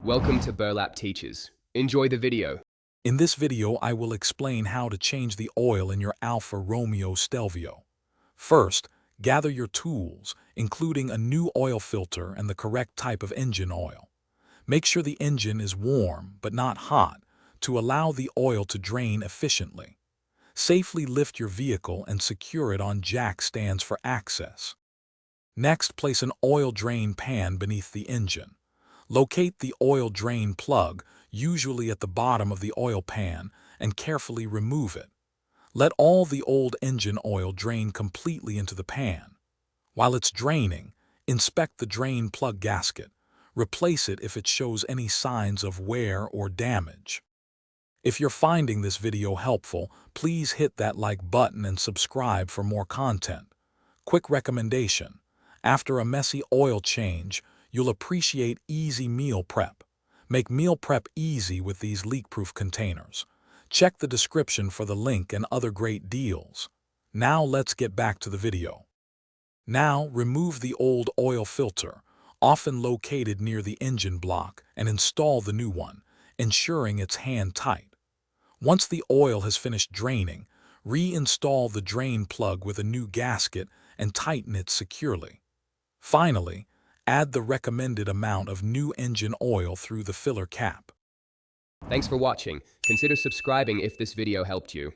Welcome to Burlap Teachers. Enjoy the video. In this video, I will explain how to change the oil in your Alfa Romeo Stelvio. First, gather your tools, including a new oil filter and the correct type of engine oil. Make sure the engine is warm but not hot to allow the oil to drain efficiently. Safely lift your vehicle and secure it on jack stands for access. Next, place an oil drain pan beneath the engine. Locate the oil drain plug, usually at the bottom of the oil pan, and carefully remove it. Let all the old engine oil drain completely into the pan. While it's draining, inspect the drain plug gasket. Replace it if it shows any signs of wear or damage. If you're finding this video helpful, please hit that like button and subscribe for more content. Quick recommendation: after a messy oil change, you'll appreciate easy meal prep. Make meal prep easy with these leak-proof containers. Check the description for the link and other great deals. Now let's get back to the video. Now remove the old oil filter, often located near the engine block, and install the new one, ensuring it's hand-tight. Once the oil has finished draining, reinstall the drain plug with a new gasket and tighten it securely. Finally, add the recommended amount of new engine oil through the filler cap. Thanks for watching. Consider subscribing if this video helped you.